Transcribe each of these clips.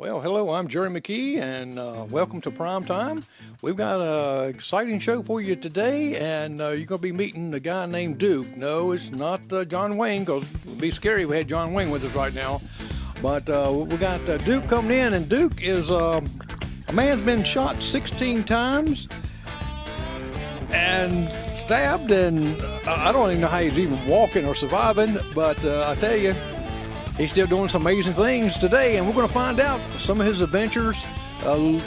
Well, hello, I'm Jerry McKee, and welcome to Prime Time. We've got an exciting show for you today, and you're going to be meeting a guy named Duke. No, it's not John Wayne, because it would be scary if we had John Wayne with us right now. But we got Duke coming in, and Duke is a man's been shot 16 times and stabbed, and I don't even know how he's even walking or surviving, but I tell you, he's still doing some amazing things today, and we're going to find out some of his adventures,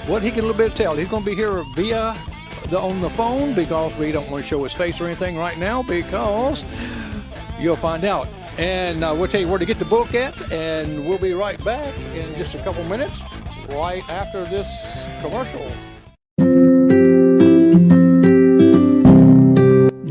what he can a little bit tell. He's going to be here via on the phone because we don't want to show his face or anything right now because you'll find out. And we'll tell you where to get the book at, and we'll be right back in just a couple minutes, right after this commercial.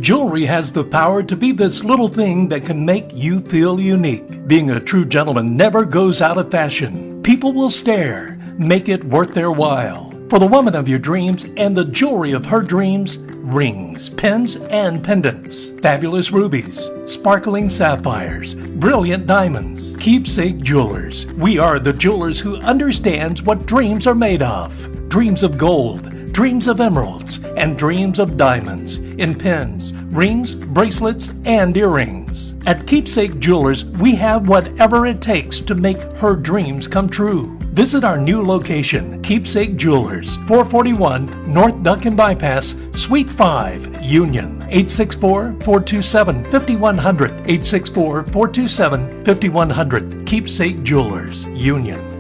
Jewelry has the power to be this little thing that can make you feel unique. Being a true gentleman never goes out of fashion. People will stare. Make it worth their while. For the woman of your dreams and the jewelry of her dreams, rings, pins, and pendants. Fabulous rubies, sparkling sapphires, brilliant diamonds. Keepsake Jewelers. We are the jewelers who understands what dreams are made of. Dreams of gold, dreams of emeralds, and dreams of diamonds in pins, rings, bracelets, and earrings. At Keepsake Jewelers, we have whatever it takes to make her dreams come true. Visit our new location, Keepsake Jewelers, 441 North Duncan Bypass, Suite 5, Union, 864-427-5100, 864-427-5100, Keepsake Jewelers, Union.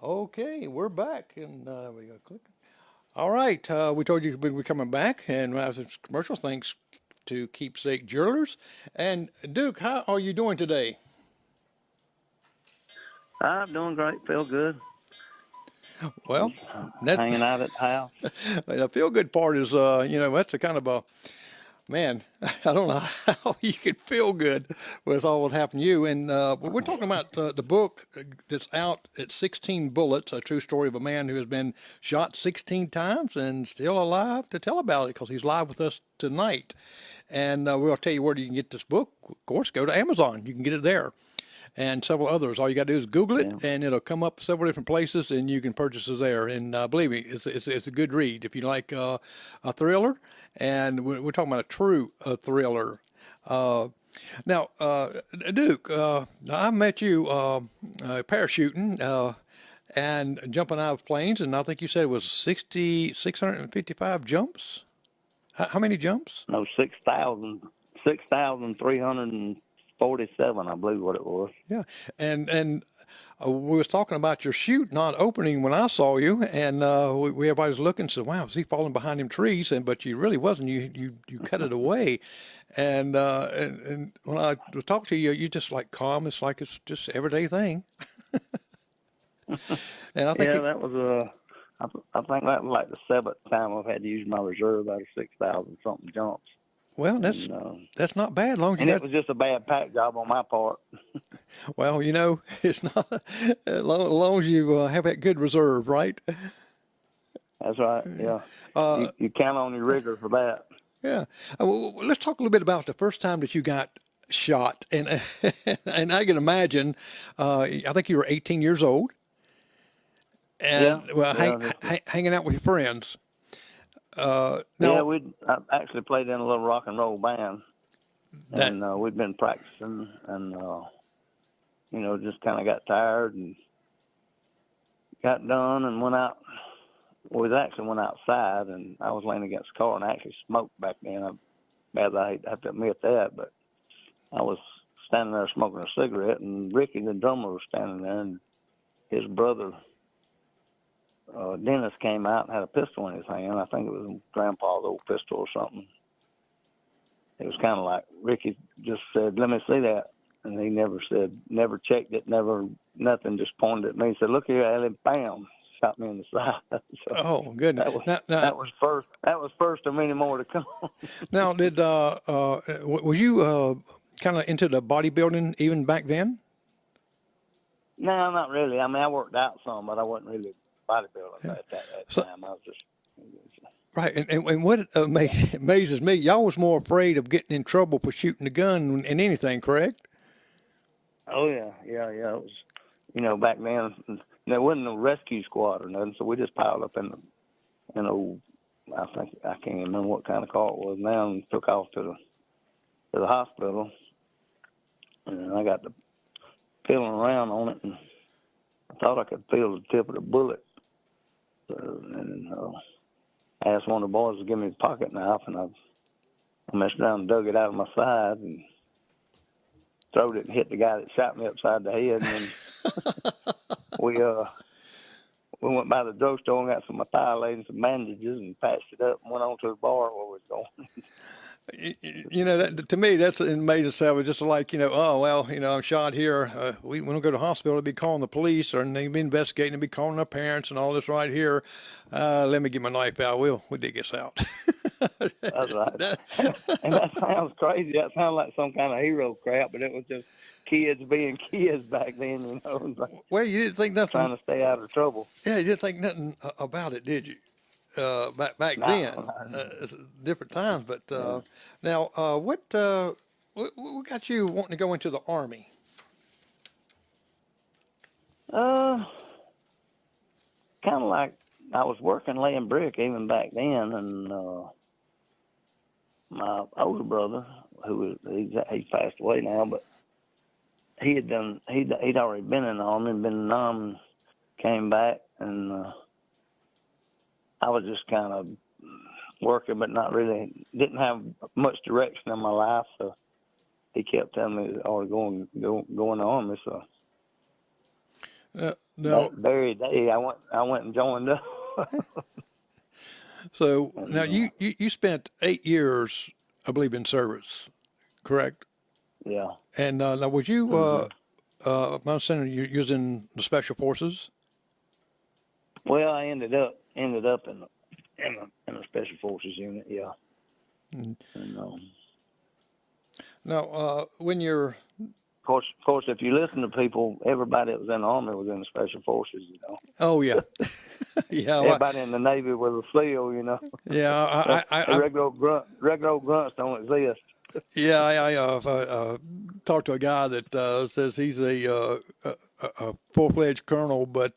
Okay, we're back, and we got click. All right, we told you we'd be coming back, and after this commercial, thanks to Keepsake Jewelers. And Duke, how are you doing today? I'm doing great. Feel good. Well, hanging out at the house. The feel good part is, that's a kind of a man. I don't know how you could feel good with all what happened to you. And we're talking about the book that's out at 16 Bullets, a true story of a man who has been shot 16 times and still alive to tell about it because he's live with us tonight. And we'll tell you where you can get this book. Of course, go to Amazon. You can get it there. And several others. All you got to do is Google it, and it'll come up several different places, and you can purchase it there. And believe me, it's a good read if you like a thriller. And we're talking about a true thriller. Now, Duke, I met you parachuting and jumping out of planes, and I think you said it was 655 jumps. How many jumps? No, 6,347, I believe what it was. Yeah, and we was talking about your chute not opening when I saw you, and everybody was looking, said, "Wow, is he falling behind them trees?" But you really wasn't. You cut it away, and when I talked to you, you just like calm. It's like it's just everyday thing. And I think that was I think that was like the 7th time I've had to use my reserve out of 6,000 something jumps. Well, that's not bad. As long as it was just a bad pack job on my part. Well, it's not as long as you have that good reserve, right? That's right. Yeah. You count on your rigger for that. Yeah. Well, let's talk a little bit about the first time that you got shot, and and I can imagine. I think you were 18 years old, and hanging out with your friends. I actually played in a little rock and roll band, and we'd been practicing, and just kind of got tired and got done and went out. We actually went outside, and I was laying against the car, and I actually smoked back then. I have to admit that, but I was standing there smoking a cigarette, and Ricky, the drummer, was standing there, and his brother Dennis came out and had a pistol in his hand. I think it was Grandpa's old pistol or something. It was kind of like Ricky just said, "Let me see that," and he never never checked it, nothing. Just pointed at me and said, "Look here, Ellie!" Bam, shot me in the side. So oh, goodness! That was first. That was first of many more to come. Now, were you kind of into the bodybuilding even back then? No, not really. I mean, I worked out some, but I wasn't really bodybuilding at that time. I was just Right, and what amazes me, y'all was more afraid of getting in trouble for shooting the gun than anything, correct? Oh yeah. It was, back then there wasn't no rescue squad or nothing, so we just piled up in an old, I can't remember what kind of car it was now, and took off to the hospital, and I got to feeling around on it, and I thought I could feel the tip of the bullet, and I asked one of the boys to give me a pocket knife, and I messed around and dug it out of my side and throwed it and hit the guy that shot me upside the head. And then we went by the drugstore and got some Thiolate and some bandages and patched it up and went on to the bar where we was going. That, to me, that's amazing stuff. It's just like, oh, well, I'm shot here. We don't go to the hospital to be calling the police, or they'd be investigating and be calling our parents and all this right here. Let me get my knife out. We'll dig this out. That's right. And that sounds crazy. That sounds like some kind of hero crap, but it was just kids being kids back then, Like, well, you didn't think nothing. Trying to stay out of trouble. Yeah, you didn't think nothing about it, did you? Back then, different times. But now, what got you wanting to go into the Army? Kind of like I was working laying brick even back then, and my older brother, he's passed away now, but he'd already been in the Army, been in the Army, came back, and I was just kind of working, but not really, didn't have much direction in my life. So he kept telling me, "Oh, go in the Army." So that very day, I went and joined up. So now you spent 8 years, I believe, in service, correct? Yeah. And now, was you, Mercenary, you was in the Special Forces? Well, I ended up in the Special Forces unit, yeah. Mm. And, now, when you're... Of course, if you listen to people, everybody that was in the Army was in the Special Forces, Oh, yeah. Yeah. Everybody in the Navy was a SEAL, Yeah, I regular old grunts don't exist. Yeah, I talked to a guy that says he's a full-fledged colonel, but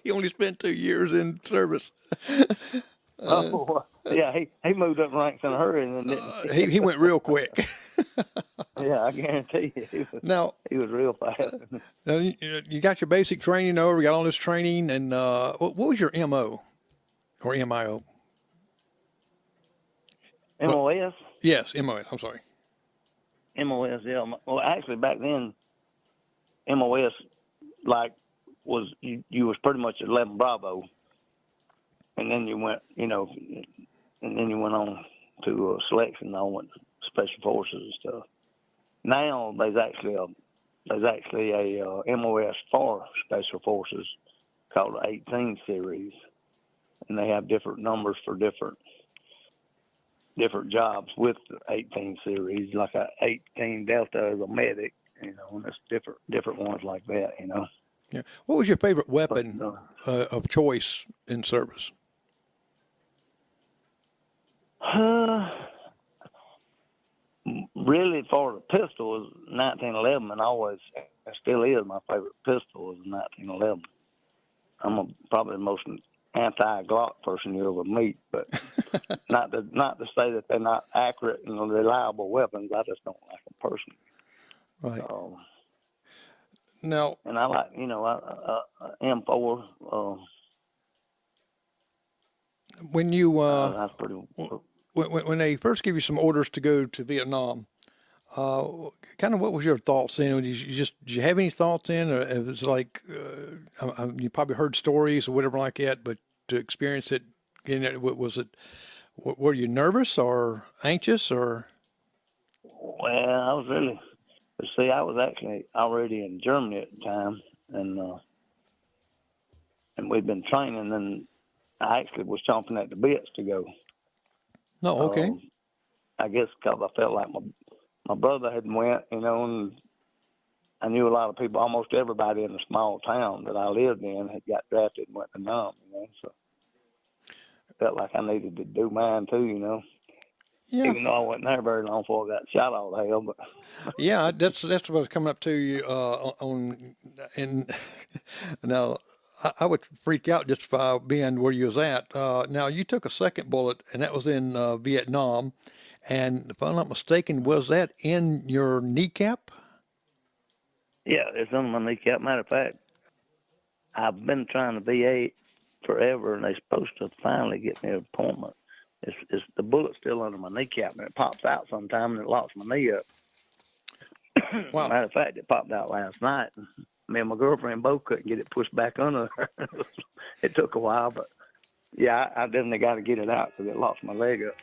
he only spent 2 years in service. Yeah, he moved up ranks in a hurry, and then he went real quick. Yeah, I guarantee you. He was real fast. Now you got your basic training over, you got all this training, and what was your MO or MIO? MOS? Yes, MOS. I'm sorry. MOS, yeah. Well, actually, back then, MOS was you was pretty much 11 Bravo, and then you went, and then you went on to selection. I went to Special Forces and stuff. Now there's actually a MOS for Special Forces called the 18 series, and they have different numbers for different jobs with the 18 series. Like a 18 Delta is a medic, and there's different ones like that, Yeah. What was your favorite weapon of choice in service? Really, for the pistol is 1911, and always it still is my favorite pistol is 1911. I'm probably the most anti-Glock person you ever meet, but not to say that they're not accurate and reliable weapons. I just don't like them personally. Right. Now, and I like M4. When you that's pretty. When they first give you some orders to go to Vietnam, kind of what was your thoughts then? Did you have any thoughts then? Or it was like, you probably heard stories or whatever like that, but to experience it, were you nervous or anxious or? Well, I was I was actually already in Germany at the time, and we'd been training, and I actually was chomping at the bits to go. No, okay. I guess because I felt like my brother had went, and I knew a lot of people, almost everybody in the small town that I lived in had got drafted and went to Nam, so. felt like I needed to do mine too, you know. Yeah. Even though I wasn't there very long before I got shot all the hell, but Yeah, that's what was coming up to you on, and now I would freak out just by being where you was at. Now you took a second bullet, and that was in Vietnam, and if I'm not mistaken, was that in your kneecap? yeah, it's on my kneecap. Matter of fact, I've been trying to VA forever, and they're supposed to finally get me an appointment. It's the bullet's still under my kneecap, and it pops out sometime, and it locks my knee up. Wow. Matter of fact, it popped out last night. Me and my girlfriend both couldn't get it pushed back under her. It took a while, but yeah, I definitely got to get it out because it locks my leg up.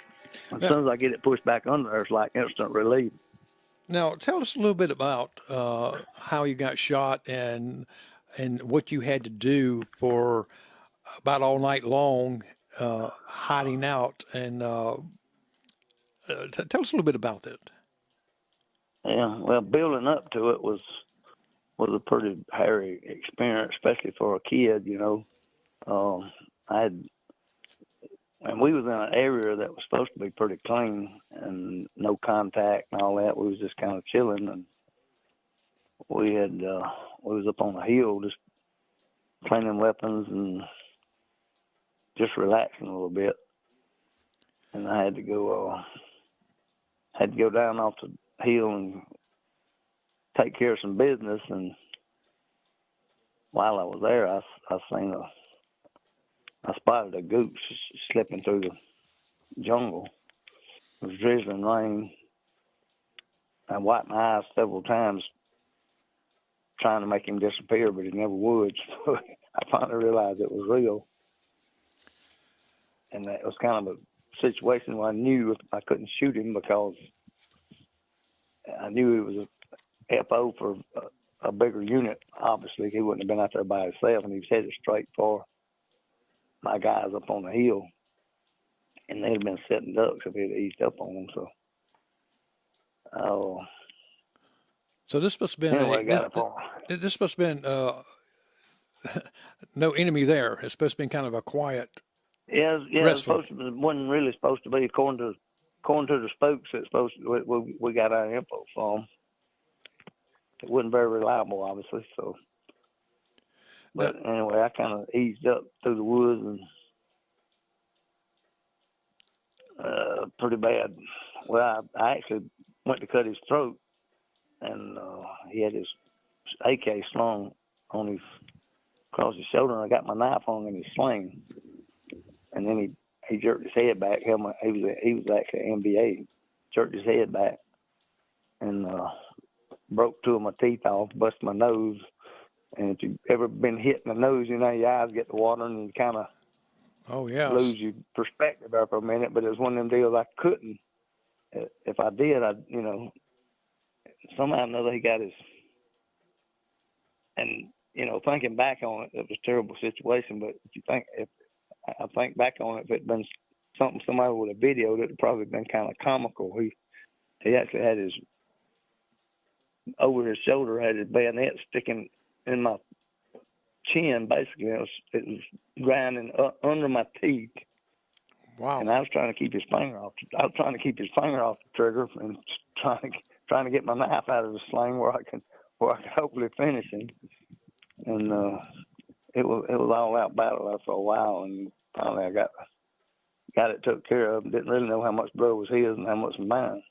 As soon as I get it pushed back under her, it's like instant relief. Now tell us a little bit about how you got shot and what you had to do for about all night long, hiding out, and tell us a little bit about that. Yeah, well, building up to it was a pretty hairy experience, especially for a kid. You know, and we was in an area that was supposed to be pretty clean and no contact and all that. We was just kind of chilling, and we was up on a hill just cleaning weapons and just relaxing a little bit. And I had to go down off the hill and take care of some business. And while I was there, I spotted a goose slipping through the jungle. It was drizzling rain. I wiped my eyes several times trying to make him disappear, but he never would. So I finally realized it was real. And that was kind of a situation where I knew I couldn't shoot him because I knew he was a FO for a bigger unit. Obviously, he wouldn't have been out there by himself, and he was headed straight for my guys up on the hill. And they'd have been setting ducks if he'd eased up on them. So this must have been anyway, this must have been no enemy there. It's supposed to be kind of a quiet. Yeah. It wasn't really supposed to be according to the spokes. It's supposed to, we got our info from. It wasn't very reliable, obviously. So, but anyway, I kind of eased up through the woods and pretty bad. Well, I actually went to cut his throat, and he had his AK slung on his across his shoulder, and I got my knife on in his sling. And then he jerked his head back. He was actually an MBA. Jerked his head back and broke two of my teeth off, busted my nose. And if you've ever been hit in the nose, you know, your eyes get to watering and you kind of lose your perspective there for a minute. But it was one of them deals I couldn't. If I did, somehow or another he got his. And, you know, thinking back on it, it was a terrible situation. But I think back on it, if it'd been something somebody would have videoed, it'd probably been kind of comical. He actually had his over his shoulder, had his bayonet sticking in my chin. Basically, it was grinding under my teeth. Wow! And I was trying to keep his finger off. I was trying to keep his finger off the trigger and trying to get my knife out of the sling where I could hopefully finish him. And it was all out battle there for a while, and finally I got it took care of. Didn't really know how much blood was his and how much was mine.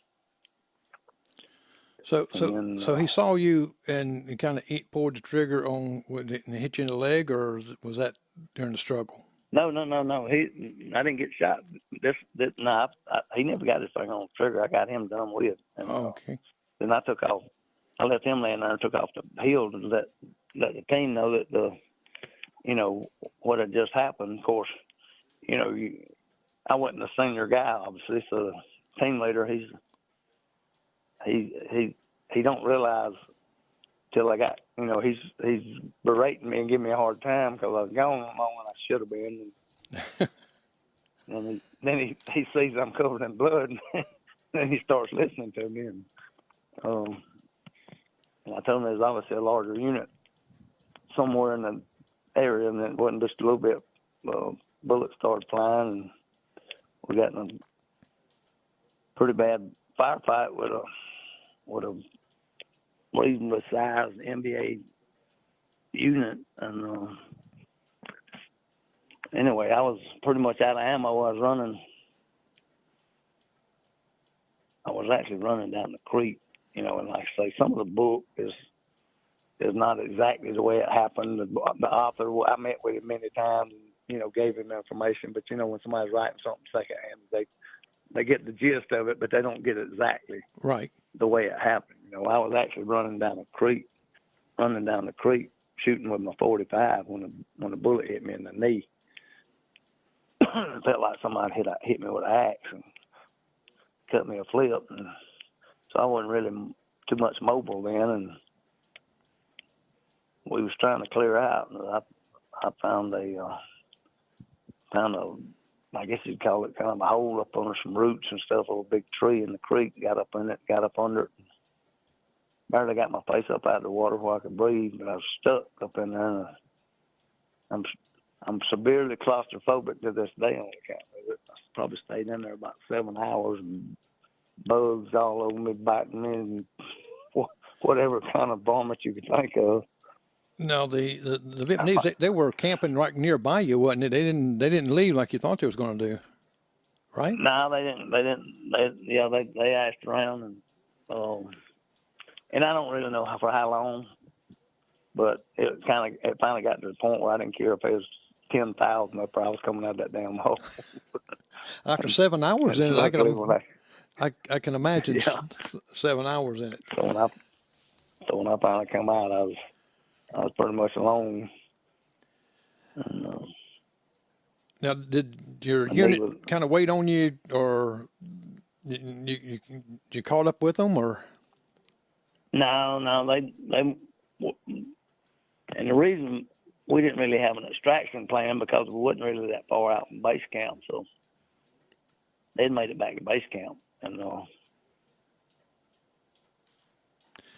So he saw you and kind of pulled the trigger on and hit you in the leg, or was that during the struggle? No. I didn't get shot. He never got his finger on the trigger. I got him done with. And, okay. Then I took off. I left him laying there and took off the hill to let the team know that what had just happened. Of course, I wasn't a senior guy, obviously, so the team leader, he don't realize till I got, he's berating me and giving me a hard time because I was gone long when I should have been. And then he sees I'm covered in blood, and then he starts listening to me. And I told him there's obviously a larger unit somewhere in the area, and it wasn't just a little bit. Bullets started flying, and we got in a pretty bad firefight with a reasonably sized NBA unit, and anyway, I was pretty much out of ammo. I was actually running down the creek, and like I say, some of the book is not exactly the way it happened. The author, I met with him many times, and, gave him information, but when somebody's writing something secondhand, they get the gist of it, but they don't get it exactly right the way it happened. I was actually running down the creek, shooting with my 45 when a bullet hit me in the knee. It felt like somebody hit me with an axe and cut me a flip, and so I wasn't really too much mobile then, and we was trying to clear out, and I found I guess you'd call it kind of a hole up under some roots and stuff of a big tree in the creek. Got up in it, got up under it. Barely got my face up out of the water where I could breathe, but I was stuck up in there. And I'm severely claustrophobic to this day on account of it. I probably stayed in there about 7 hours, and bugs all over me, biting me, and whatever kind of vomit you could think of. Now the Vietnamese, they were camping right nearby you, wasn't it? They didn't leave like you thought they was going to do, right? No, they didn't. They asked around, and I don't really know for how long, but it finally got to the point where I didn't care if it was 10,000 up there. I was coming out of that damn hole. After 7 hours in it, I can imagine 7 hours in it. So when I finally come out, I was pretty much alone. And, now, did your unit kind of wait on you, or you caught up with them, or? No, they, and the reason we didn't really have an extraction plan because we wasn't really that far out from base camp, so they'd made it back to base camp, and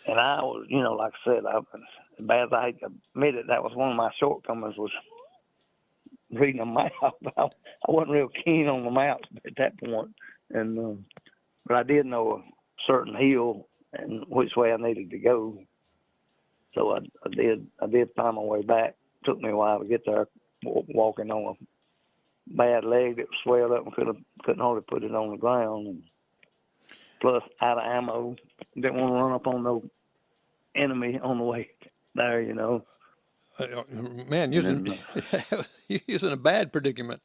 I was, like I said, as bad as I hate to admit it, that was one of my shortcomings was reading a map. I wasn't real keen on the maps at that point, and but I did know a certain hill and which way I needed to go. So I did find my way back. Took me a while to get there, walking on a bad leg that was swelled up and couldn't hardly put it on the ground. And plus, out of ammo, didn't want to run up on no enemy on the way there, Man, you're in a bad predicament.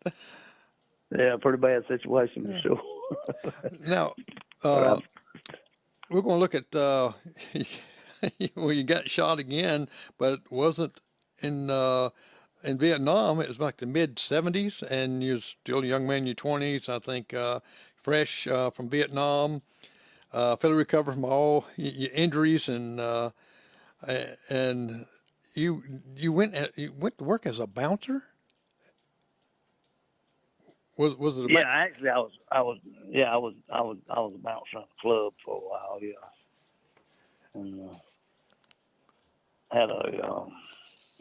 Yeah, pretty bad situation for sure. Now, we're going to look at well, you got shot again, but it wasn't in Vietnam. It was like the mid '70s, and you're still a young man in your 20s. I think fresh from Vietnam, fully recovered from all your injuries, and you went to work as a bouncer. Was it? Actually, I was a bouncer in a club for a while. Yeah, and had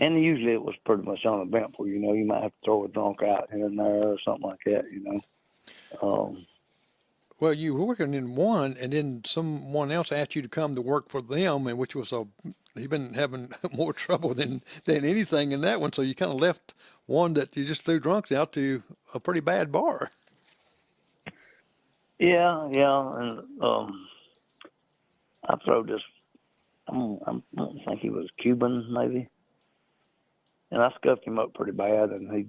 and usually it was pretty much uneventful. You might have to throw a drunk out here and there or something like that. Well, you were working in one, and then someone else asked you to come to work for them, and which was you've been having more trouble than anything in that one. So you kind of left one that you just threw drunks out to a pretty bad bar. Yeah, and I throw this. I don't think he was Cuban, maybe, and I scuffed him up pretty bad, and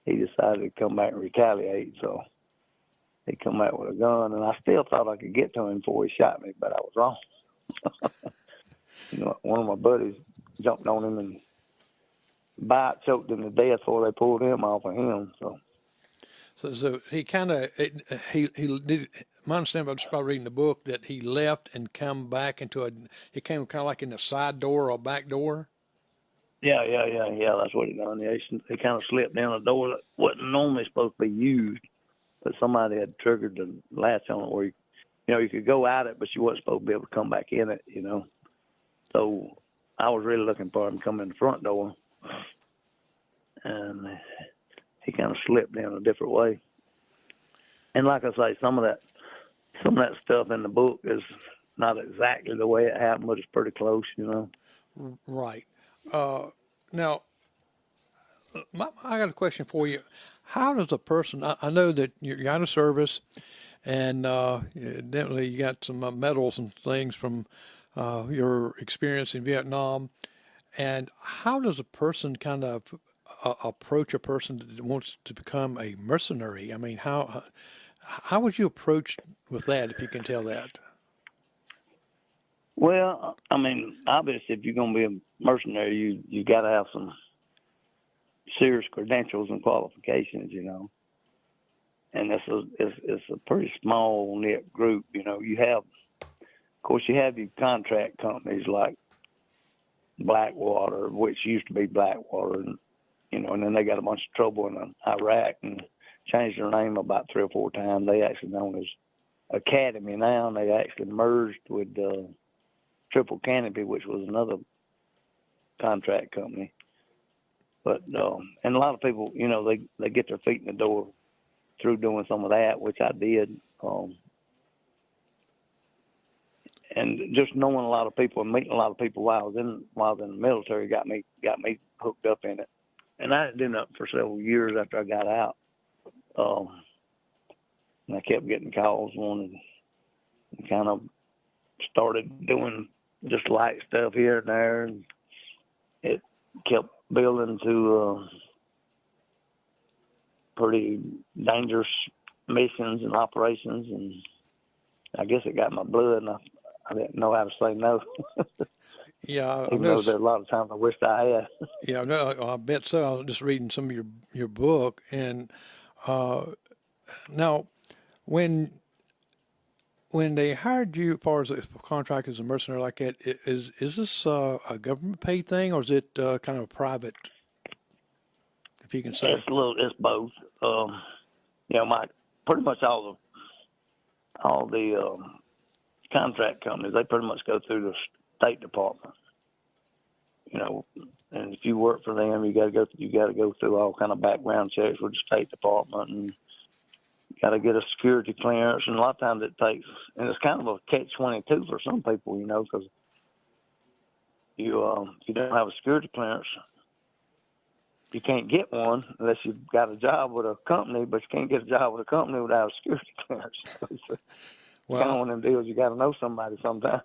he decided to come back and retaliate. So he come back with a gun, and I still thought I could get to him before he shot me, but I was wrong. One of my buddies jumped on him and choked him to death before they pulled him off of him. So he kind of he did. My understanding just by reading the book that he left and come back he came kind of like in a side door or a back door. Yeah. That's what he done. Yeah, he kind of slipped down a door that wasn't normally supposed to be used, but somebody had triggered the latch on it where you could go out it, but you wasn't supposed to be able to come back in it. So I was really looking for him to come in the front door, and he kind of slipped down a different way. And like I say, some of that stuff in the book is not exactly the way it happened, but it's pretty close, you know. Right. Now, I got a question for you. How does a person? I know that you're out of service, and definitely you got some medals and things from your experience in Vietnam. And how does a person kind of approach a person that wants to become a mercenary? I mean, how would you approach with that, if you can tell that? Well, I mean, obviously, if you're going to be a mercenary, you got to have some serious credentials and qualifications, you know. And it's a pretty small knit group, you know. Of course, you have your contract companies like Blackwater, which used to be Blackwater, and you know, and then they got a bunch of trouble in Iraq and changed their name about 3 or 4 times. They actually known as Academy now, and they actually merged with Triple Canopy, which was another contract company. But and a lot of people, you know, they get their feet in the door through doing some of that, which I did. And just knowing a lot of people and meeting a lot of people while I was in the military got me hooked up in it. And I didn't do that for several years after I got out. And I kept getting calls on and kind of started doing just light stuff here and there. And it kept building to pretty dangerous missions and operations. And I guess it got my blood, and I didn't know how to say no. Yeah, even though there's a lot of times I wished I had. Yeah, no, I bet so. I was just reading some of your book, and now when they hired you, as far as a contract as a mercenary like that, is this a government paid thing, or is it kind of private? If you can say, It's both. You know, pretty much all the contract companies, they pretty much go through the State Department. You know, and if you work for them, you got to go through all kind of background checks with the State Department, and got to get a security clearance. And a lot of times it takes, and it's kind of a catch-22 for some people, you know, because you don't have a security clearance, you can't get one unless you've got a job with a company, but you can't get a job with a company without a security clearance. So it's kind of one of them deals you got to know somebody sometimes.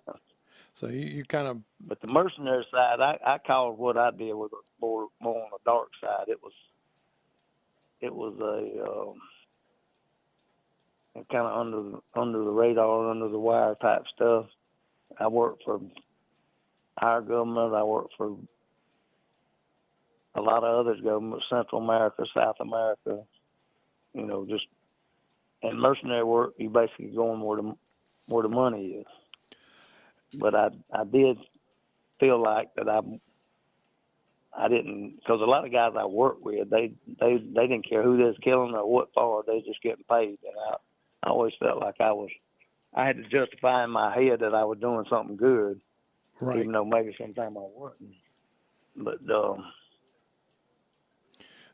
So you kind of. But the mercenary side, I called what I did was more on the dark side. It was a kind of under the radar, under the wire type stuff. I worked for our government. I worked for a lot of other governments, Central America, South America. You know, just in mercenary work, you basically going where the money is. But I did feel like that I didn't, because a lot of guys I worked with, they didn't care who they was killing or what for. They was just getting paid. And I always felt like I had to justify in my head that I was doing something good, Right. Even though maybe sometimes I wasn't. But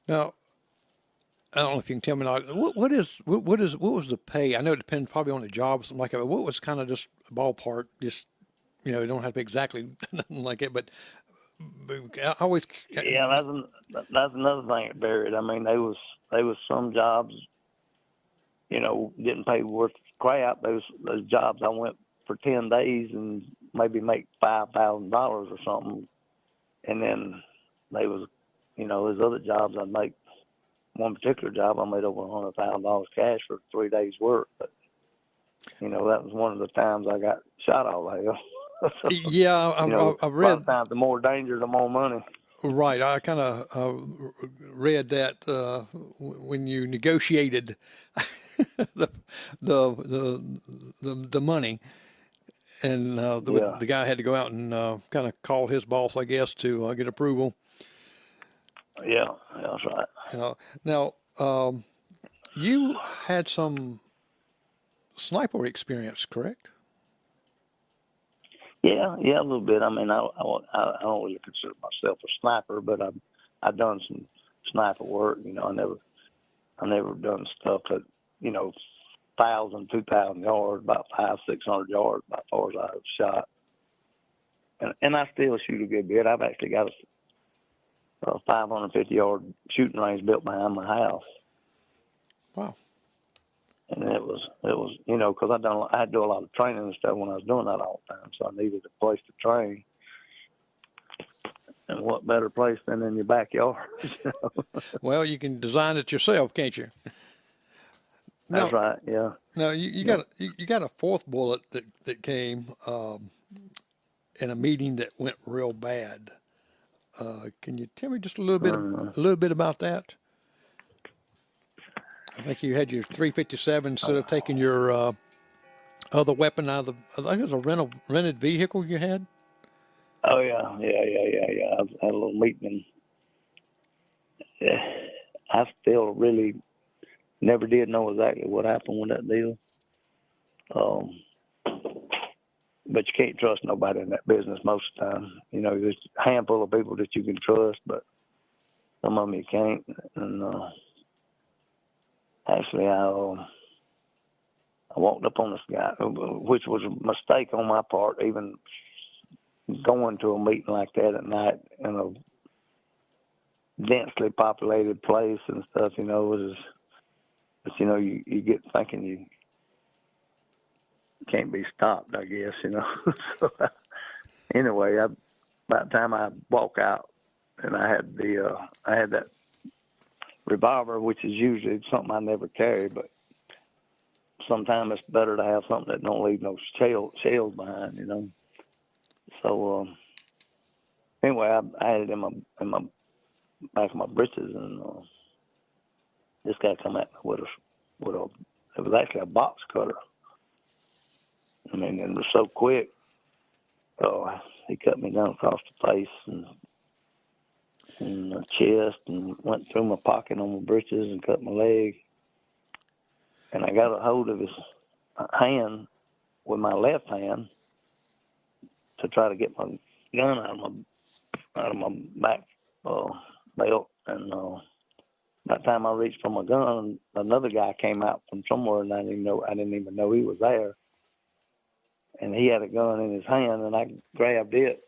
Now, I don't know if you can tell me now. What was the pay? I know it depends probably on the job or something like that. But what was kind of just ballpark? Just you know, it don't have to be exactly nothing like it, but I always. Yeah, that's another thing that varied. I mean, there was some jobs, you know, didn't pay worth crap. Those jobs I went for 10 days and maybe make $5,000 or something, and then there was, you know, there's other jobs I'd make. One particular job I made over $100,000 cash for 3 days' work, but you know that was one of the times I got shot all hell. Yeah, I read. A lot of times, the more danger, the more money. Right, I kind of read that when you negotiated the money, and the guy had to go out and kind of call his boss, I guess, to get approval. Yeah, that's right. You know, now you had some sniper experience, correct? Yeah, a little bit. I mean, I don't really consider myself a sniper, but I've done some sniper work. You know, I never done stuff that, you know, 1,000, 2,000 yards, about 500-600 yards, about as far as I've shot. And I still shoot a good bit. I've actually got a 550-yard shooting range built behind my house. Wow. And it was because I had to do a lot of training and stuff when I was doing that all the time, so I needed a place to train. And what better place than in your backyard? Well, you can design it yourself, can't you? That's right. Yeah. No, you got a fourth bullet that came in a meeting that went real bad. Can you tell me just a little bit about that? I think you had your 357 instead of taking your other weapon out of I think it was a rented vehicle you had. Oh yeah. I had a little meeting. I still really never did know exactly what happened with that deal. But you can't trust nobody in that business most of the time. There's a handful of people that you can trust, but some of them you can't. And actually, I walked up on this guy, which was a mistake on my part, even going to a meeting like that at night in a densely populated place and stuff. But you get thinking you can't be stopped, I guess. So anyway, by the time I walk out, and I had that revolver, which is usually something I never carry, but sometimes it's better to have something that don't leave no shells behind, So anyway, I had it in my back of my britches, and this guy come at me with it was actually a box cutter. I mean, it was so quick. He cut me down across the face and the chest, and went through my pocket on my britches and cut my leg. And I got a hold of his hand with my left hand to try to get my gun out of my back belt. And by the time I reached for my gun, another guy came out from somewhere, and I didn't even know he was there. And he had a gun in his hand, and I grabbed it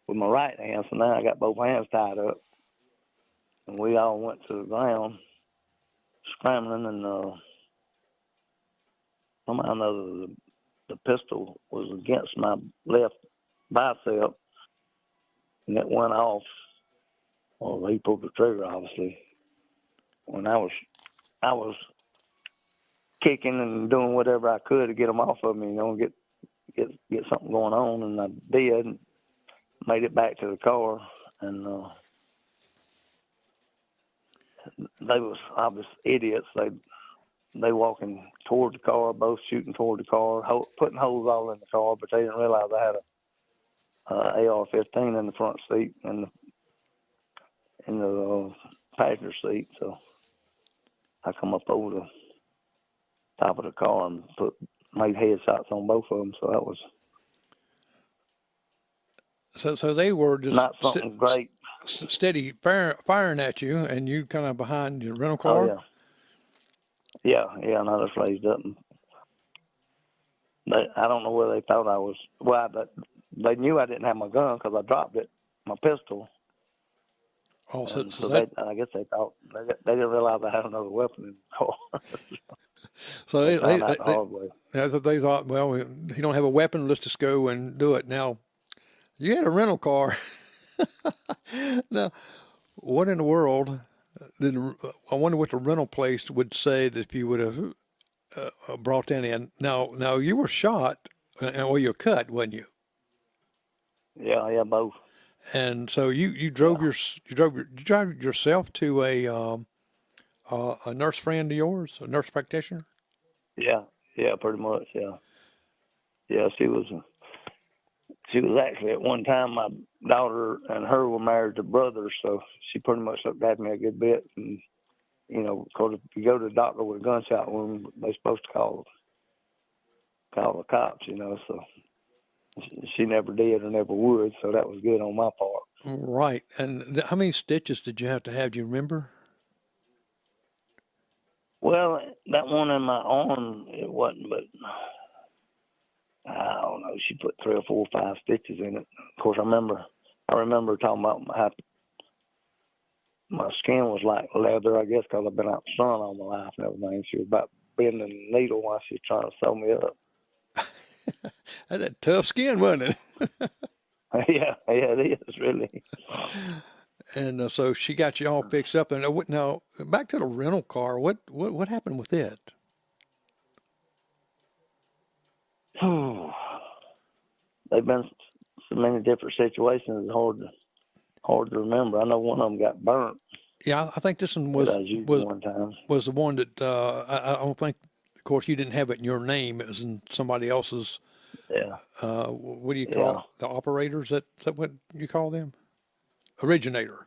with my right hand. So now I got both hands tied up, and we all went to the ground scrambling. And somehow or another, the pistol was against my left bicep, and it went off. Well, he pulled the trigger, obviously. When I was kicking and doing whatever I could to get him off of me, and get something going on, and I did. And made it back to the car, and they was obvious idiots. They walking toward the car, both shooting toward the car, putting holes all in the car, but they didn't realize I had a AR-15 in the front seat and in the passenger seat. So I come up over the top of the car and made headshots on both of them. So that was so they were just not something great. Steady firing at you, and you kind of behind your rental car. Oh yeah. And I just raised up, and I don't know where they thought I was. Well, they knew I didn't have my gun because I dropped it, my pistol. Oh, so I guess they thought they didn't realize I had another weapon in the car. So they thought, well, you don't have a weapon, let's just go and do it. Now, you had a rental car. Now, what in the world I wonder what the rental place would say if you would have brought that in. Now you were shot, or you were cut, wasn't you? Yeah, both. And so you drove yourself to a nurse friend of yours, a nurse practitioner. Yeah, pretty much. Yeah. She was actually at one time my daughter and her were married to brothers, so she pretty much looked after me a good bit. And because if you go to the doctor with a gunshot wound, they're supposed to call the cops. So she never did or never would, so that was good on my part. Right. And how many stitches did you have to have? Do you remember? Well, that one in my arm, it wasn't, but I don't know. She put 3 or 4 or 5 stitches in it. Of course, I remember talking about how my skin was like leather, I guess, because I've been out in the sun all my life and everything. She was about bending the needle while she was trying to sew me up. That's a tough skin, wasn't it? Yeah, it is, really. And so she got you all fixed up. And now, back to the rental car. What happened with it? They've been so many different situations. It's hard to remember. I know one of them got burnt. Yeah, I think this one one time. was the one that I don't think. Of course, you didn't have it in your name. It was in somebody else's. Yeah. What do you call the operators? Is that what you call them? Originator.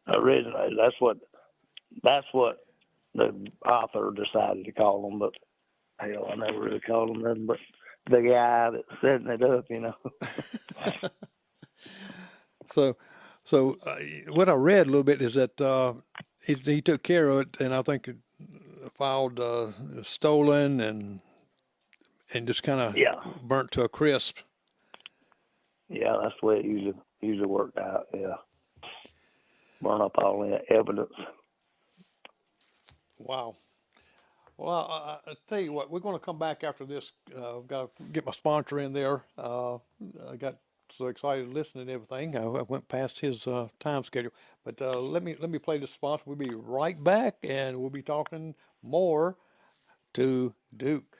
Originator. That's what the author decided to call them. But hell, I never really called them nothing but the guy that's setting it up. So what I read a little bit is that he took care of it, and I think it filed stolen and just kind of burnt to a crisp. Yeah, that's the way it usually worked out. Yeah, burn up all the evidence. Wow. Well, I tell you what, we're going to come back after this. I've got to get my sponsor in there. I got so excited listening to everything. I went past his time schedule. But let me play the sponsor. We'll be right back, and we'll be talking more to Duke.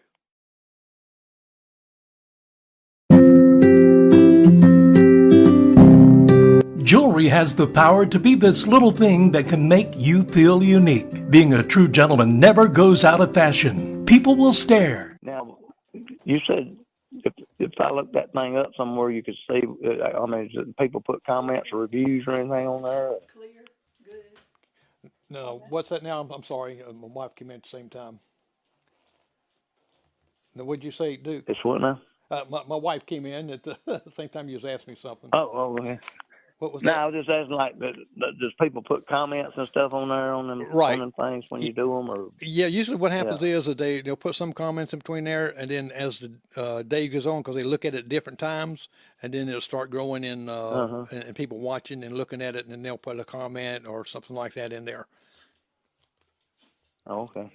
Jewelry has the power to be this little thing that can make you feel unique. Being a true gentleman never goes out of fashion. People will stare. Now, you said if I looked that thing up somewhere, you could see, I mean, did people put comments or reviews or anything on there? Clear, good. No, what's that now? I'm sorry. My wife came in at the same time. Now, what'd you say, Duke? It's what now? My wife came in at the same time you was asking me something. Oh, okay. What was no, that? I was just asking, like, does people put comments and stuff on there on them things when you do them? Or yeah, usually what happens is that they'll put some comments in between there, and then as the day goes on, because they look at it at different times, and then it'll start growing in and people watching and looking at it, and then they'll put a comment or something like that in there. Oh, okay.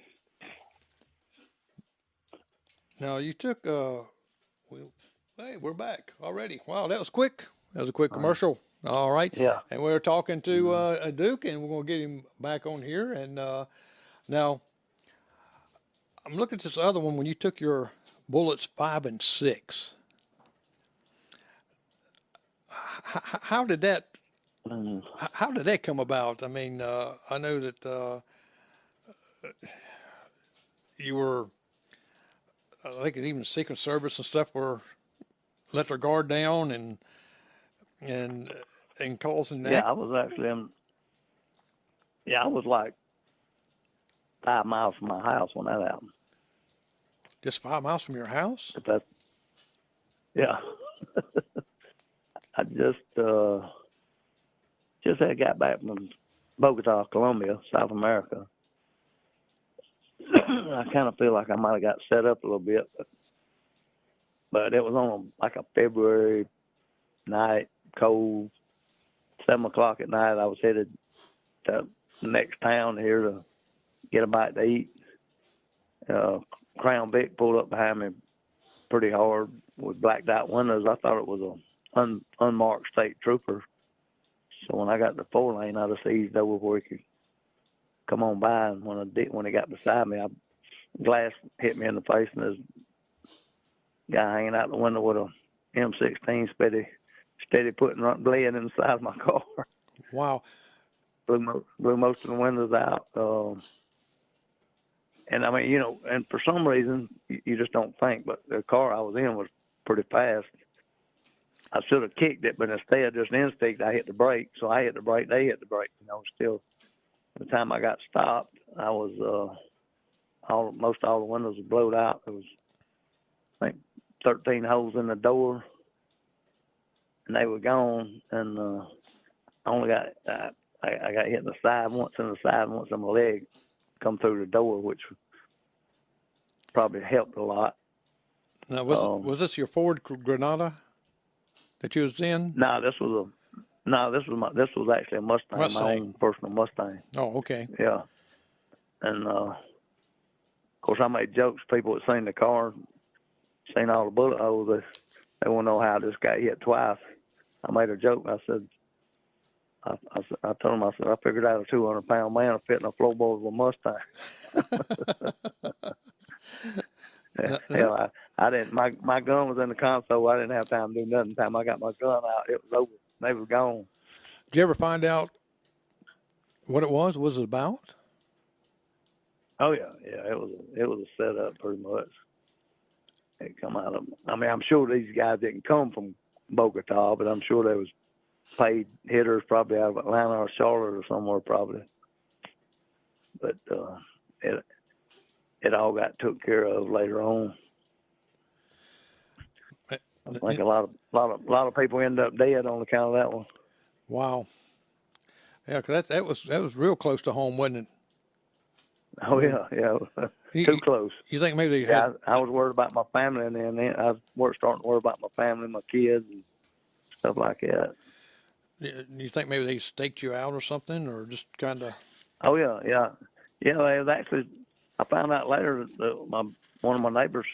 Now you took hey, we're back already. Wow, that was quick. That was a quick commercial. All right. Yeah. And we're talking to Duke, and we're going to get him back on here. And now I'm looking at this other one when you took your bullets 5 and 6. How did that? How did that come about? I mean, I know that you were, I think even Secret Service and stuff were let their guard down and causing that. Yeah, I was actually I was like 5 miles from my house when that happened. Just 5 miles from your house? But yeah. I just had got back from Bogota, Colombia, South America. I kind of feel like I might have got set up a little bit, but it was on like a February night, cold, 7 o'clock at night. I was headed to the next town here to get a bite to eat. Crown Vic pulled up behind me pretty hard with blacked out windows. I thought it was a unmarked state trooper. So when I got the 4 lane, I just eased over where he could come on by. And when he got beside me, glass hit me in the face, and this guy hanging out the window with a M16 steady putting lead inside my car. Wow. Blew most of the windows out. And I mean, and for some reason, you just don't think, but the car I was in was pretty fast. I should have kicked it, but instead, just instinct, I hit the brake. So I hit the brake, they hit the brake. Still, by the time I got stopped, I was, most all the windows were blowed out. There was, I think, 13 holes in the door, and they were gone. And I only got, I got hit in the side once in my leg, come through the door, which probably helped a lot. Now, was this your Ford Granada that you was in? No, this was actually a Mustang, my own personal Mustang. Oh, okay. Yeah. And of course, I made jokes. People that seen the car, seen all the bullet holes, they want to know how this got hit twice. I made a joke. I said, I told him, I said, I figured out a 200-pound man fit in a floorboard of a Mustang. Yeah, I didn't. My gun was in the console. I didn't have time to do nothing. Time I got my gun out, it was over. They was gone. Did you ever find out what it was? Was it about? Oh yeah. It was a setup pretty much. It come out of. I mean, I'm sure these guys didn't come from Bogota, but I'm sure they was paid hitters probably out of Atlanta or Charlotte or somewhere probably. But it all got took care of later on. I think a lot of people end up dead on account of that one. Wow. Yeah, 'cause that was real close to home, wasn't it? Oh yeah. Too close. You think maybe they had? I was worried about my family, and then I was starting to worry about my family, my kids, and stuff like that. You think maybe they staked you out or something, or just kind of? Oh yeah. They was actually. I found out later that one of my neighbors,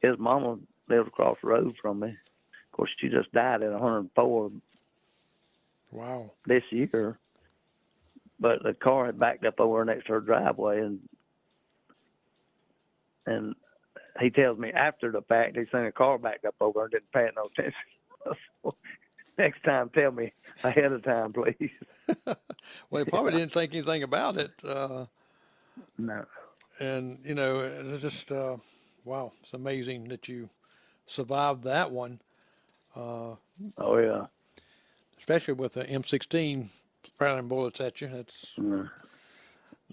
his mama lived across the road from me. Of course, she just died at 104. Wow. This year, but the car had backed up over next to her driveway, and he tells me after the fact he seen a car backed up over and didn't pay it no attention. Next time, tell me ahead of time, please. Well, he probably didn't think anything about it. No. And it's just wow, it's amazing that you survived that one. Oh yeah. Especially with the M16 sprouting bullets at you. That's. Mm.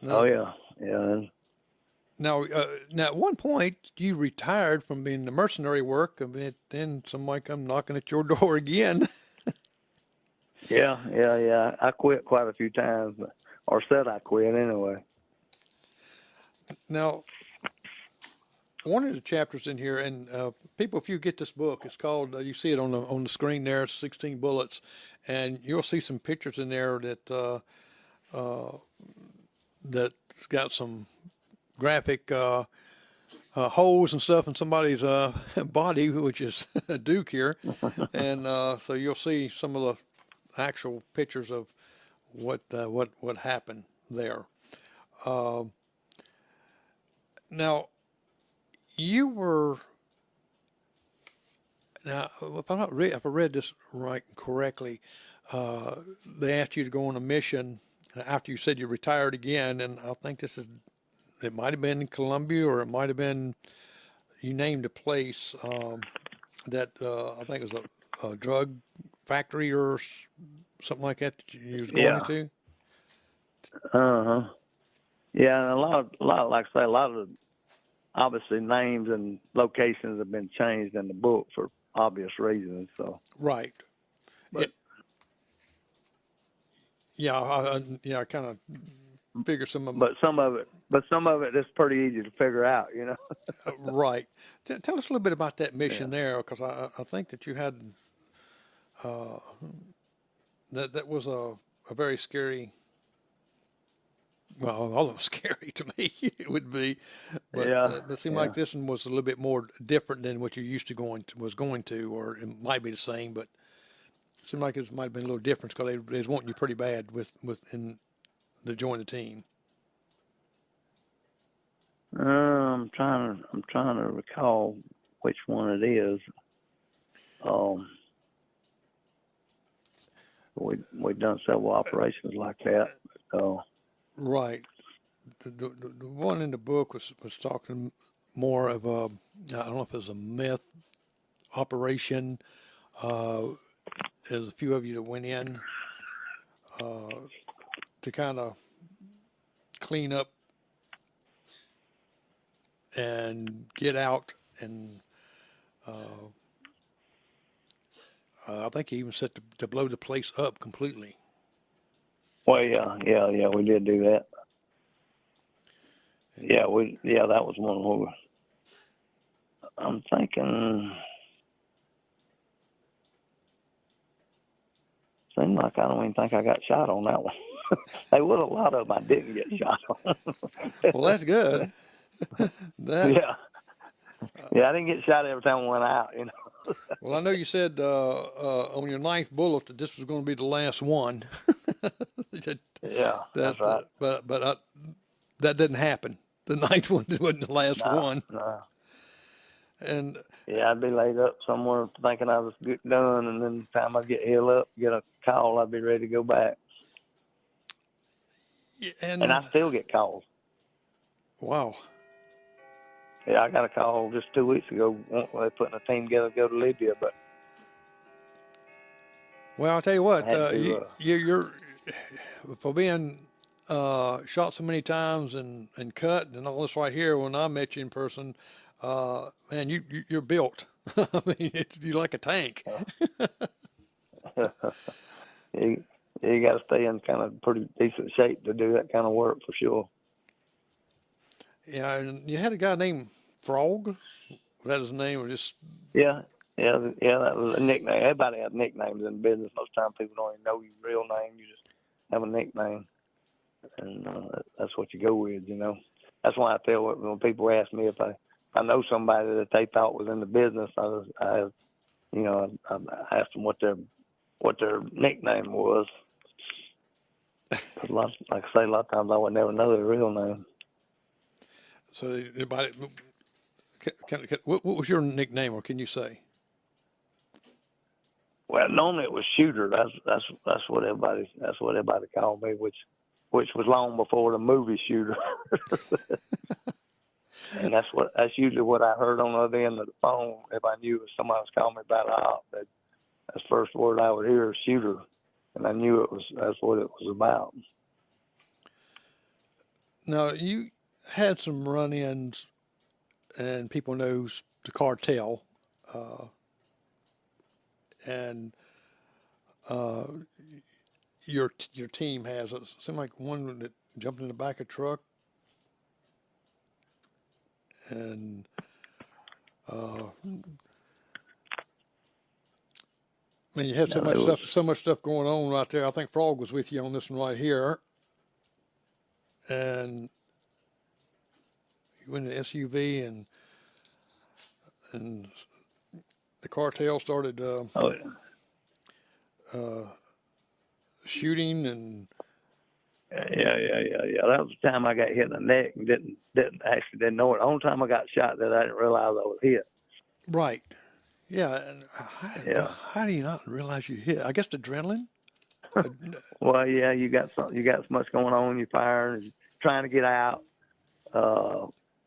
No. Oh yeah. Now, at one point, you retired from being the mercenary work, and then somebody come knocking at your door again. Yeah. I quit quite a few times, or said I quit anyway. Now, one of the chapters in here, and people, if you get this book, it's called. You see it on the screen there, 16 bullets, and you'll see some pictures in there that's got some graphic holes and stuff in somebody's body, which is a Duke here, and so you'll see some of the actual pictures of what happened there. Now, you were. Now, if I read this right correctly, they asked you to go on a mission after you said you retired again, and I think it might have been in Colombia, or it might have been, you named a place that I think was a drug factory or something like that you was going to. Yeah, and a lot, like I say, a lot of obviously names and locations have been changed in the book for obvious reasons. So right, but I kind of figure some of them. But some of it is pretty easy to figure out, Right. Tell us a little bit about that mission there, because I think that you had that was a very scary. Well, all of them scary to me. It would be, but it seemed like this one was a little bit more different than what you used to going to, or it might be the same, but it seemed like it might have been a little different because they was wanting you pretty bad to join the team. I'm trying to recall which one it is. We've done several operations like that. Right. The one in the book was talking more of I don't know if it was a meth operation. There's a few of you that went in to kind of clean up and get out, and I think he even set to blow the place up completely. Well, yeah, we did do that. Yeah, that was one where I'm thinking. Seemed like I don't even think I got shot on that one. There was a lot of them I didn't get shot on. Well, that's good. That. Yeah. Yeah, I didn't get shot every time I went out, you know. Well, I know you said on your ninth bullet that this was going to be the last one. Yeah, that's right. But that didn't happen. The ninth one wasn't the last one. No. And yeah, I'd be laid up somewhere thinking I was done, and then the time I get healed up, get a call, I'd be ready to go back. And I still get calls. Wow. Yeah, I got a call just 2 weeks ago. They're putting a team together to go to Libya, but. Well, I'll tell you what, you're for being shot so many times and cut and all this right here. When I met you in person, man, you're built. I mean, you're like a tank. You got to stay in kind of pretty decent shape to do that kind of work for sure. Yeah, and you had a guy named Frog. Was that his name, or just? Yeah. That was a nickname. Everybody has nicknames in business. Most times people don't even know your real name. You just have a nickname, and that's what you go with. You know, that's why I tell when people ask me if I know somebody that they thought was in the business, I asked them what their nickname was. Cause like I say, a lot of times I would never know their real name. So everybody, what was your nickname, or can you say? Well, normally it was Shooter. That's what everybody called me, which was long before the movie Shooter. And that's usually what I heard on the other end of the phone. If I knew somebody was calling me about a op, that's the first word I would hear is Shooter, and I knew that's what it was about. Now, you had some run-ins, and people knows the cartel, and your team has. It seemed like one that jumped in the back of a truck, and I mean, you had so much stuff going on right there. I think Frog was with you on this one right here. And you went in the SUV, and the cartel started shooting, and yeah. That was the time I got hit in the neck and didn't know it. The only time I got shot that I didn't realize I was hit. Right. Yeah. And how do you not realize you hit? I guess adrenaline. Well, yeah, you got so much going on. You fire and trying to get out.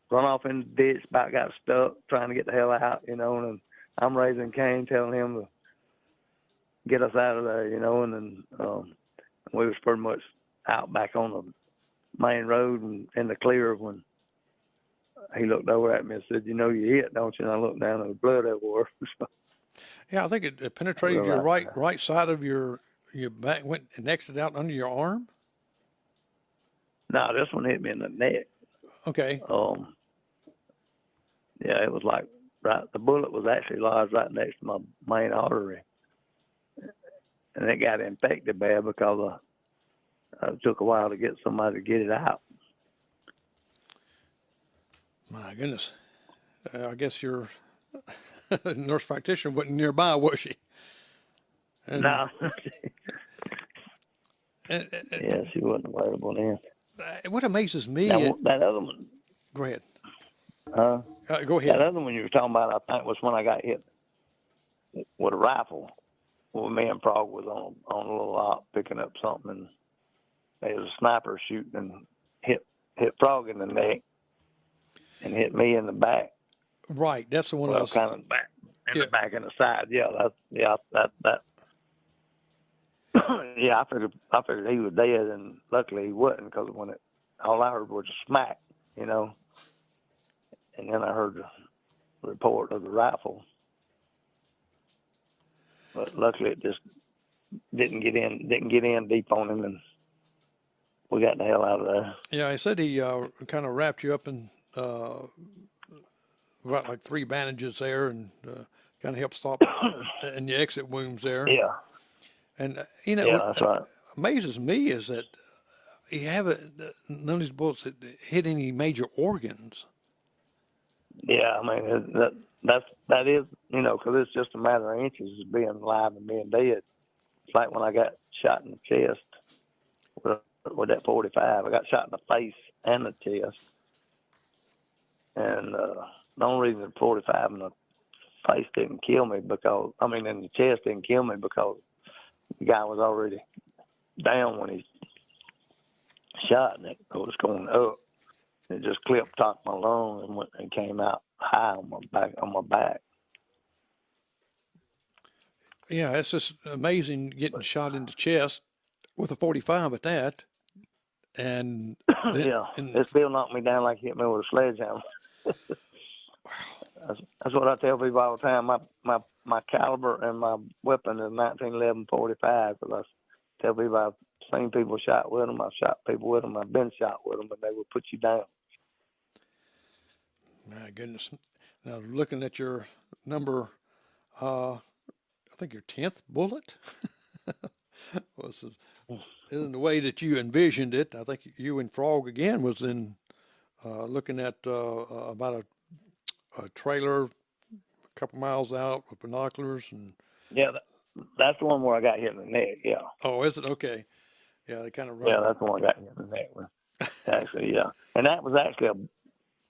Run off in the ditch, about got stuck, trying to get the hell out, you know. And I'm raising Cain, telling him to get us out of there, you know. And then we was pretty much out back on the main road and in the clear when he looked over at me and said, "You know you hit, don't you?" And I looked down and the blood everywhere. Yeah, I think it penetrated your right side of your back, went and exited out under your arm. No, this one hit me in the neck. Okay. Yeah, it was like the bullet was actually lodged right next to my main artery, and it got infected bad because it took a while to get somebody to get it out. My goodness. I guess your nurse practitioner wasn't nearby, was she? No. Yeah, she wasn't available then. What amazes me... that other one... Go ahead. Go ahead. That other one you were talking about, I think, was when I got hit with a rifle. Well, me and Frog was on a little op picking up something, and there was a sniper shooting and hit Frog in the neck and hit me in the back. Right, that's the one I was... kind of back, the back and the side. Yeah, that. Yeah, I figured he was dead, and luckily he wasn't, because all I heard was a smack, you know. And then I heard the report of the rifle, but luckily it just didn't get in deep on him, and we got the hell out of there. Yeah, he said he kind of wrapped you up in about like 3 bandages there, and kind of helped stop and your exit wounds there. Yeah. And Yeah, that's right. Amazes me is that you haven't none of these bullets that hit any major organs. Yeah, I mean that is, you know, because it's just a matter of inches of being alive and being dead. It's like when I got shot in the chest with that 45. I got shot in the face and the chest, and the only reason the 45 in the face didn't kill me in the chest didn't kill me because the guy was already down when he shot, and it was going up. It just clipped top of my lung and came out high on my back. Yeah, it's just amazing getting shot in the chest with a 45 at that. And it still knocked me down like it hit me with a sledgehammer. That's what I tell people all the time. My caliber and my weapon is 1911 45, because I tell people I've seen people shot with them. I've shot people with them. I've been shot with them, but they will put you down. My goodness. Now, looking at your number, I think your 10th bullet isn't the way that you envisioned it. I think you and Frog again was in looking at about a trailer a couple miles out with binoculars. And yeah, that's the one where I got hit in the neck. Yeah. Oh, is it? Okay. Yeah, they kind of run. Yeah, that's the one I got hit in the neck with. Actually, yeah, and that was actually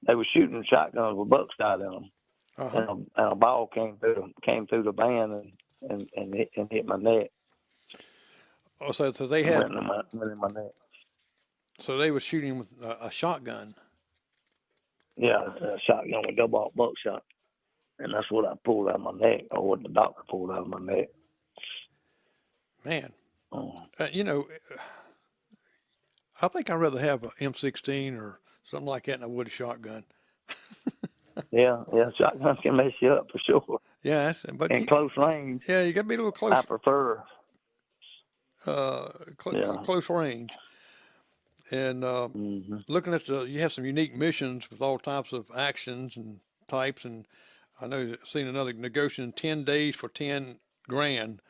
they were shooting shotguns with buckshot in them, and a ball came through the band and hit my neck. Oh, so they had went in my neck. So they were shooting with a shotgun. Yeah, a shotgun with double buckshot, and that's what I pulled out of my neck, or what the doctor pulled out of my neck. Man, I think I'd rather have an M16 or something like that than I would a shotgun. yeah, shotguns can mess you up for sure. Yeah, but in close range. Yeah, you got to be a little close. I prefer close range. And looking at you have some unique missions with all types of actions and types. And I know you've seen another negotiating 10 days for 10 grand.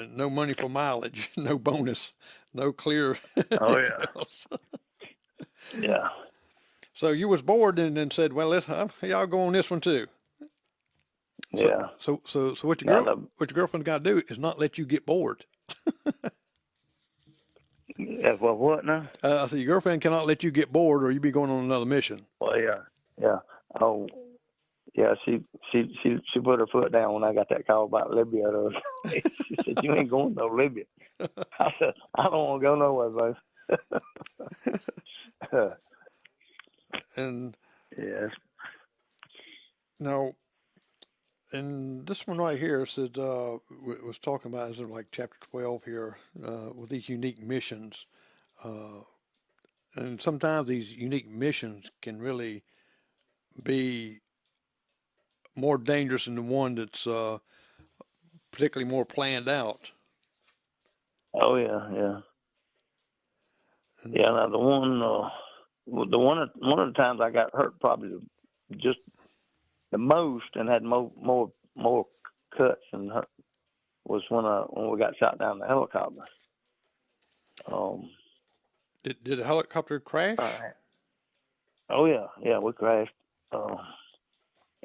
No money for mileage, no bonus, no clear details. Yeah. So you was bored and then said, "Well, y'all go on this one too." Yeah. So what your girlfriend got to do is not let you get bored. Yeah. Well, what now? So your girlfriend cannot let you get bored, or you be going on another mission. Well, yeah. Oh. Yeah, she put her foot down when I got that call about Libya. She said, "You ain't going to Libya." I said, "I don't want to go nowhere, babe." And yes. Now, and this one right here said was talking about, is like chapter 12 here with these unique missions, and sometimes these unique missions can really be more dangerous than the one that's particularly more planned out. Oh yeah. Yeah. Now one of the times I got hurt probably just the most and had more cuts and hurt was when we got shot down in the helicopter. Did the helicopter crash? Oh yeah, we crashed.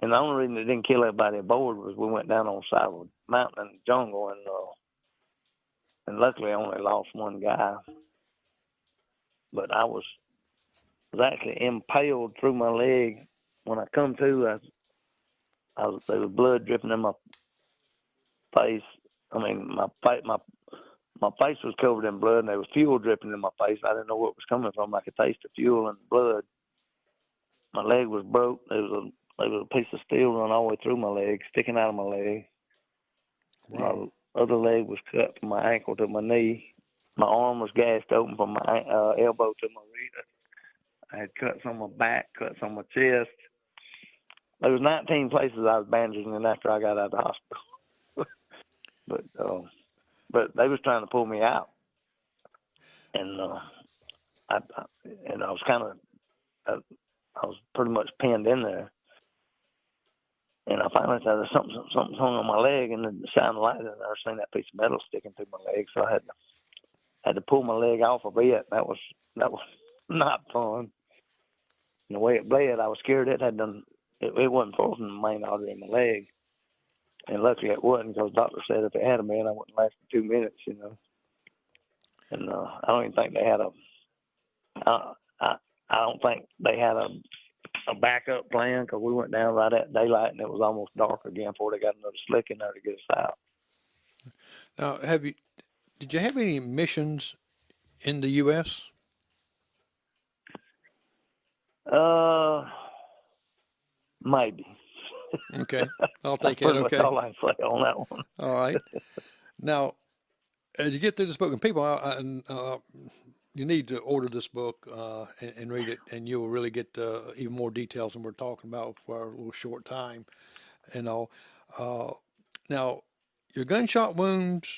And the only reason it didn't kill everybody aboard was we went down on the side of a mountain in the jungle, and luckily I only lost one guy. But I was actually impaled through my leg. When I come to, there was blood dripping in my face. I mean, my face was covered in blood, and there was fuel dripping in my face. I didn't know where it was coming from. I could taste the fuel and the blood. My leg was broke. There was a piece of steel run all the way through my leg, sticking out of my leg. Wow. My other leg was cut from my ankle to my knee. My arm was gashed open from my elbow to my wrist. I had cuts on my back, cuts on my chest. There was 19 places I was bandaging in after I got out of the hospital. But they was trying to pull me out. And and I was kind of, I was pretty much pinned in there. And I finally said, something's hung on my leg, and then shine the light in there, I seen that piece of metal sticking through my leg, so I had to pull my leg off a bit. That was not fun. And the way it bled, I was scared it had done. It wasn't frozen the main artery in my leg, and luckily it wasn't, because the doctor said if it had been, I wouldn't last 2 minutes, And I don't even think they had I don't think they had a backup plan, because we went down right at daylight and it was almost dark again before they got another slick in there to get us out. Now, did you have any missions in the U.S.? Maybe. Okay, I'll take it. Okay, That's all I can say on that one. All right. Now, as you get through this book, and people, you need to order this book and read it, and you will really get even more details than we're talking about for a little short time. And all. Now, your gunshot wounds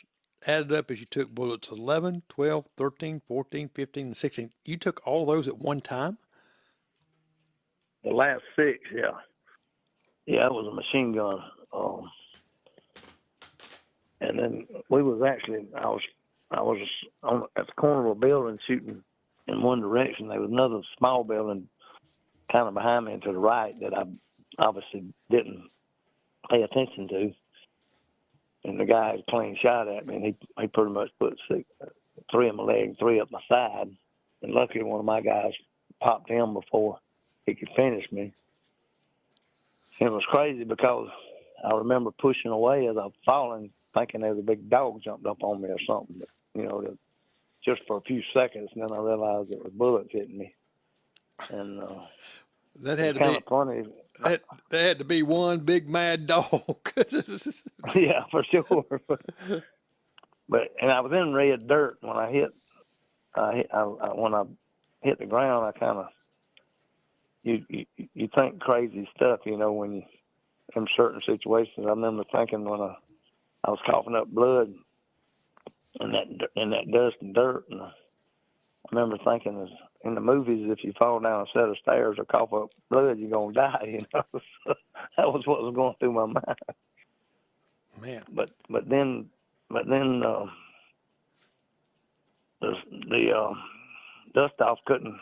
added up as you took bullets 11, 12, 13, 14, 15, and 16. You took all those at one time? The last 6, yeah. Yeah, it was a machine gun. And then we was actually, I was at the corner of a building shooting in one direction. There was another small building kind of behind me and to the right that I obviously didn't pay attention to. And the guy had a clean shot at me, and he pretty much put 3 in my leg, 3 up my side. And luckily one of my guys popped him before he could finish me. It was crazy because I remember pushing away as I was falling, thinking there was a big dog jumped up on me or something. But, just for a few seconds, and then I realized it was bullets hitting me. And that had to kind be of funny. that had to be one big mad dog. Yeah, for sure. And I was in red dirt when I hit. When I hit the ground, I kind of you think crazy stuff, when you in certain situations. I remember thinking when I was coughing up blood in that dust and dirt, and I remember thinking, in the movies, if you fall down a set of stairs or cough up blood, you're gonna die. So that was what was going through my mind. Man. But then the dust off couldn't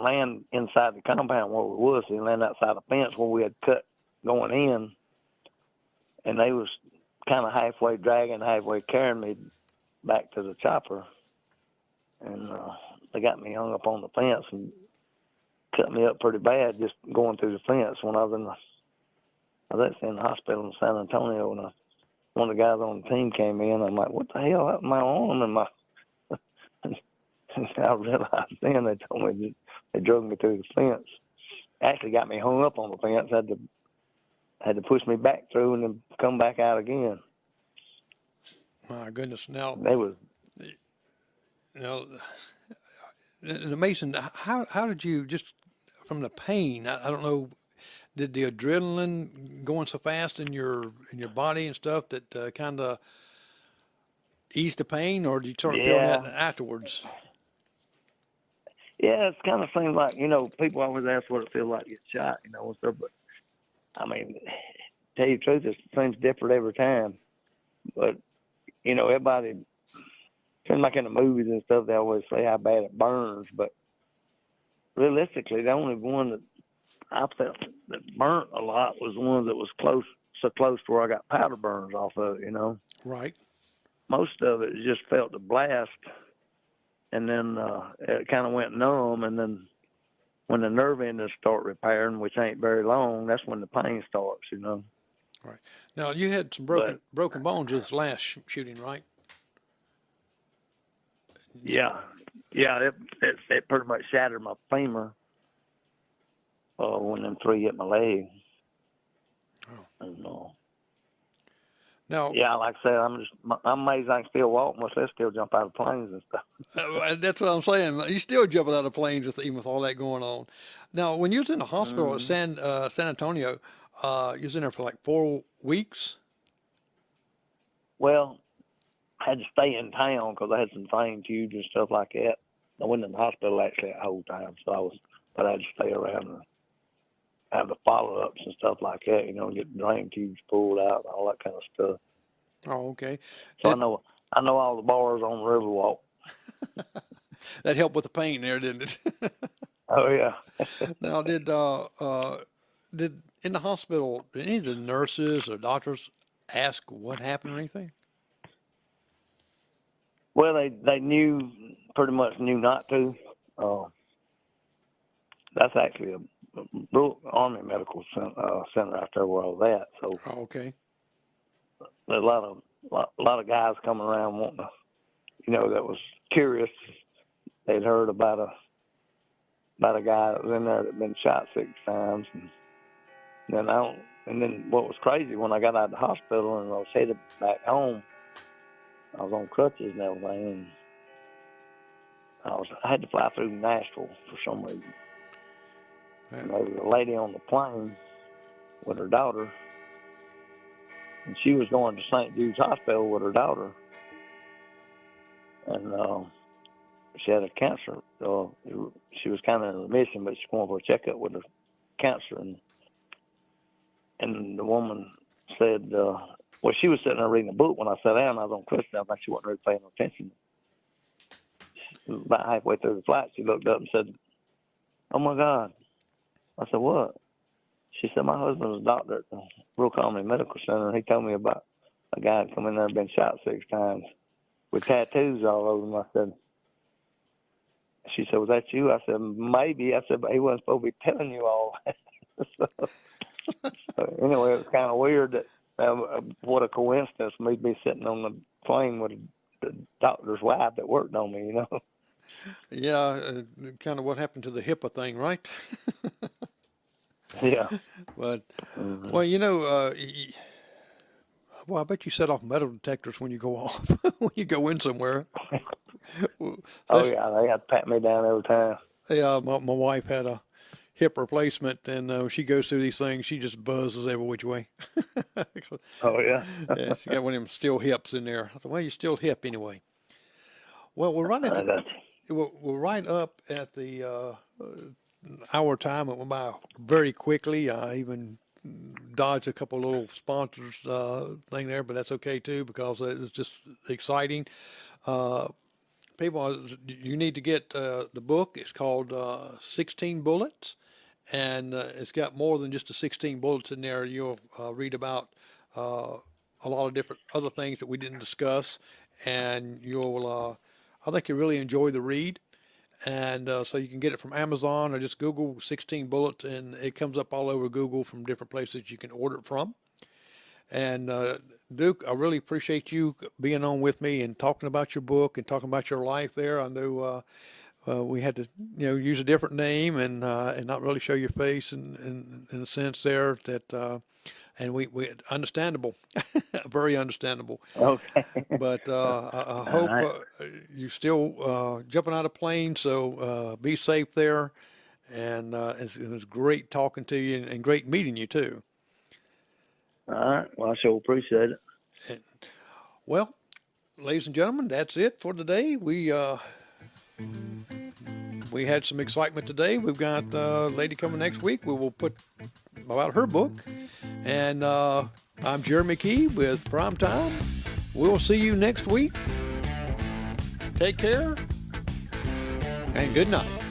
land inside the compound where we was. It landed outside the fence where we had cut going in, and they was kind of halfway dragging, halfway carrying me back to the chopper, and they got me hung up on the fence and cut me up pretty bad just going through the fence. When I was actually in the hospital in San Antonio, and one of the guys on the team came in. I'm like, what the hell happened to my arm and my and I realized then they told me that they drug me through the fence. Actually got me hung up on the fence. Had to push me back through and then come back out again. My goodness! Now they was. Amazing. How did you, just from the pain? I don't know. Did the adrenaline going so fast in your body and stuff that kind of eased the pain, or did you start feeling that afterwards? Yeah, it's kind of seems like, people always ask what it feels like to get shot, and stuff. But I mean, to tell you the truth, it seems different every time. But everybody, seems like in the movies and stuff, they always say how bad it burns. But realistically, the only one that I felt that burnt a lot was the one that was so close to where I got powder burns off of it. Right. Most of it just felt the blast, and then it kind of went numb, and then when the nerve endings start repairing, which ain't very long, that's when the pain starts, Right. Now, you had some broken bones with this last shooting, right? Yeah. Yeah, it pretty much shattered my femur when them 3 hit my leg. Oh. And, now, yeah, like I said, I'm amazed I can still walk, much less still jump out of planes and stuff. That's what I'm saying. You still jumping out of planes even with all that going on. Now, when you was in the hospital at San Antonio, you was in there for like 4 weeks? Well, I had to stay in town because I had some vein tubes and stuff like that I went in the hospital actually that whole time, but I had to stay around and have the follow-ups and stuff like that, you know, get the drain tubes pulled out and all that kind of stuff. Oh, okay. So I know all the bars on the Riverwalk. That helped with the pain there, didn't it? Oh yeah. Now, did in the hospital, did any of the nurses or doctors ask what happened or anything? Well, they pretty much knew not to. That's actually a Army Medical Center out there where I was at. So okay. There's a lot of guys coming around wanting to, you know, that was curious. They'd heard about a guy that was in there that had been shot 6 times, and then what was crazy, when I got out of the hospital and I was headed back home, I was on crutches and everything, and I had to fly through Nashville for some reason. And there was a lady on the plane with her daughter, and she was going to St. Jude's Hospital with her daughter, and she had a cancer. She was kind of in remission, but she's going for a checkup with her cancer, and the woman said, well, she was sitting there reading a book when I sat down. I was on crutches. I think she wasn't really paying attention. About halfway through the flight, she looked up and said, "Oh my God." I said, "What?" She said, "My husband's a doctor at the Brook Army Medical Center, and he told me about a guy that come in there and been shot 6 times with tattoos all over him." I said, she said, "Was that you?" I said, "Maybe." I said, "But he wasn't supposed to be telling you all that." So anyway, it was kind of weird that what a coincidence, me be sitting on the plane with the doctor's wife that worked on me, you know. Yeah, kind of what happened to the HIPAA thing, right? Yeah. But, well, you know, well, I bet you set off metal detectors when you go off, when you go in somewhere. Oh, yeah, they had to pat me down every time. Yeah, my wife had a hip replacement, and when she goes through these things, she just buzzes every which way. Oh, yeah? Yeah, she got one of them steel hips in there. I thought, well, you're still hip anyway. Well, we're right up at the hour time. It went by very quickly. I even dodged a couple little sponsors thing there, but that's okay too, because it's just exciting. People, you need to get the book. It's called 16 Bullets, and it's got more than just the 16 bullets in there. You'll read about a lot of different other things that we didn't discuss, and I think you'll really enjoy the read. And so you can get it from Amazon or just Google 16 Bullets, and it comes up all over Google from different places you can order it from. And Duke, I really appreciate you being on with me and talking about your book and talking about your life there. I knew we had to, use a different name and not really show your face in a sense there that, and we understandable, very understandable. Okay. But I hope you're still jumping out of planes, so be safe there. And it was great talking to you and great meeting you too. All right. Well, I sure appreciate it. And, well, ladies and gentlemen, that's it for today. We had some excitement today. We've got a lady coming next week. We will put about her book. And I'm Jeremy McKee with Primetime. We'll see you next week. Take care and good night.